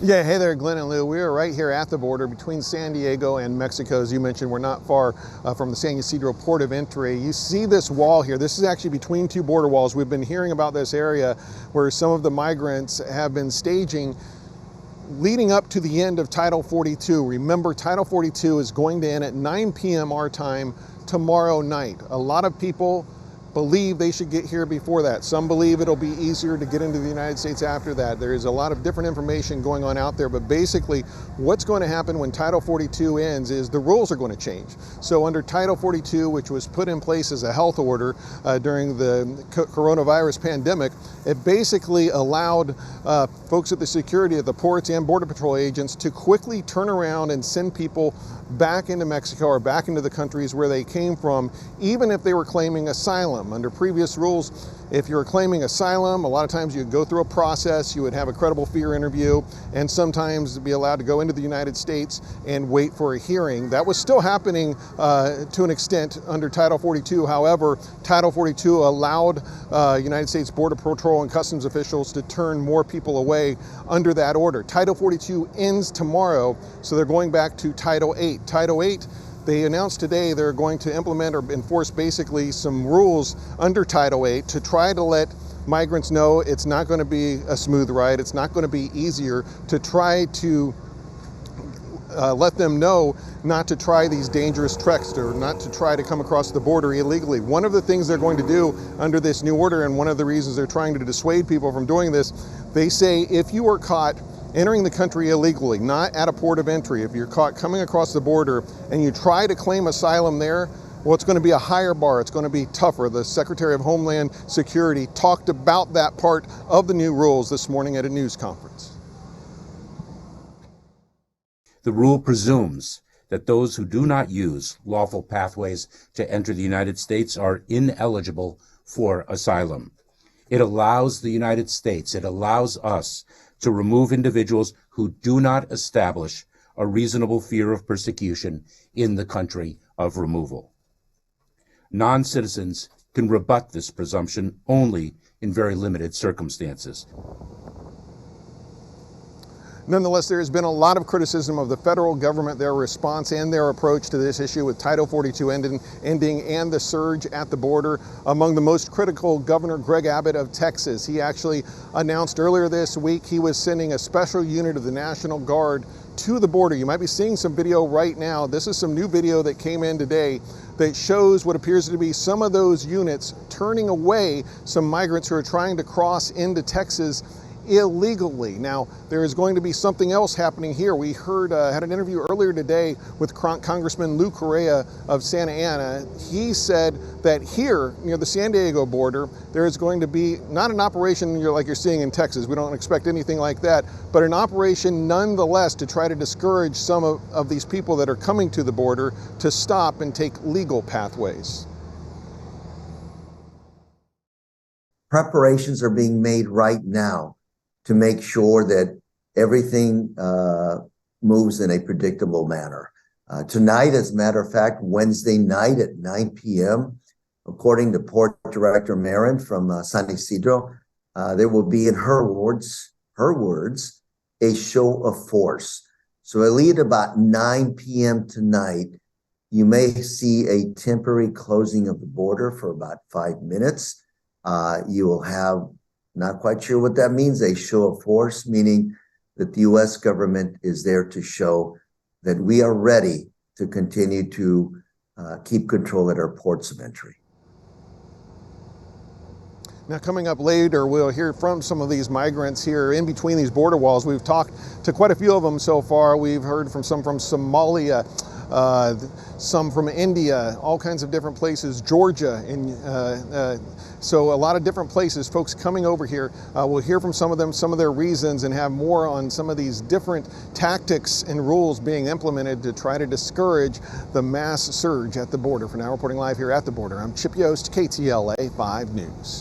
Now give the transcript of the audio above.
Yeah, hey there, Glenn and Lou. We are right here at the border between San Diego and Mexico. As you mentioned, we're not far from the San Ysidro port of entry. You see this wall here. This is actually between two border walls. We've been hearing about this area where some of the migrants have been staging leading up to the end of Title 42. Remember, Title 42 is going to end at 9 p.m. our time tomorrow night. A lot of people believe they should get here before that. Some believe it'll be easier to get into the United States after that. There is a lot of different information going on out there, but basically what's going to happen when Title 42 ends is the rules are going to change. So under Title 42, which was put in place as a health order during the coronavirus pandemic, it basically allowed folks at the security at the ports and Border Patrol agents to quickly turn around and send people back into Mexico or back into the countries where they came from, even if they were claiming asylum. Under previous rules, if you were claiming asylum, a lot of times you'd go through a process, you would have a credible fear interview, and sometimes be allowed to go into the United States and wait for a hearing. That was still happening to an extent under Title 42. However, Title 42 allowed United States Border Patrol and Customs officials to turn more people away under that order. Title 42 ends tomorrow, so they're going back to Title 8. Title 8, they announced today they're going to implement or enforce basically some rules under Title 8 to try to let migrants know it's not going to be a smooth ride. It's not going to be easier, to try to let them know not to try these dangerous treks or not to try to come across the border illegally. One of the things they're going to do under this new order, and one of the reasons they're trying to dissuade people from doing this, they say if you are caught entering the country illegally, not at a port of entry, if you're caught coming across the border and you try to claim asylum there, well, it's going to be a higher bar. It's going to be tougher. The Secretary of Homeland Security talked about that part of the new rules this morning at a news conference. The rule presumes that those who do not use lawful pathways to enter the United States are ineligible for asylum. It allows the United States, it allows us to remove individuals who do not establish a reasonable fear of persecution in the country of removal. Non-citizens can rebut this presumption only in very limited circumstances. Nonetheless, there has been a lot of criticism of the federal government, their response and their approach to this issue with Title 42 ending and the surge at the border. Among the most critical, Governor Greg Abbott of Texas. He actually announced earlier this week he was sending a special unit of the National Guard to the border. You might be seeing some video right now. This is some new video that came in today that shows what appears to be some of those units turning away some migrants who are trying to cross into Texas illegally. Now, there is going to be something else happening here. We heard, had an interview earlier today with Congressman Lou Correa of Santa Ana. He said that here, near the San Diego border, there is going to be not an operation like you're seeing in Texas. We don't expect anything like that, but an operation nonetheless to try to discourage some of these people that are coming to the border to stop and take legal pathways. Preparations are being made right now to make sure that everything moves in a predictable manner. Tonight, as a matter of fact, Wednesday night at 9 p.m., according to Port Director Marin from San Ysidro, there will be, in her words, a show of force. So at least about 9 p.m. tonight, you may see a temporary closing of the border for about 5 minutes. You will have, not quite sure what that means, a show of force, meaning that the U.S. government is there to show that we are ready to continue to keep control at our ports of entry. Now, coming up later, we'll hear from some of these migrants here in between these border walls. We've talked to quite a few of them so far. We've heard from some from Somalia, some from India, all kinds of different places, Georgia, and so a lot of different places, folks coming over here. We'll hear from some of them, some of their reasons, and have more on some of these different tactics and rules being implemented to try to discourage the mass surge at the border. For now, reporting live here at the border, I'm Chip Yost, KTLA 5 News.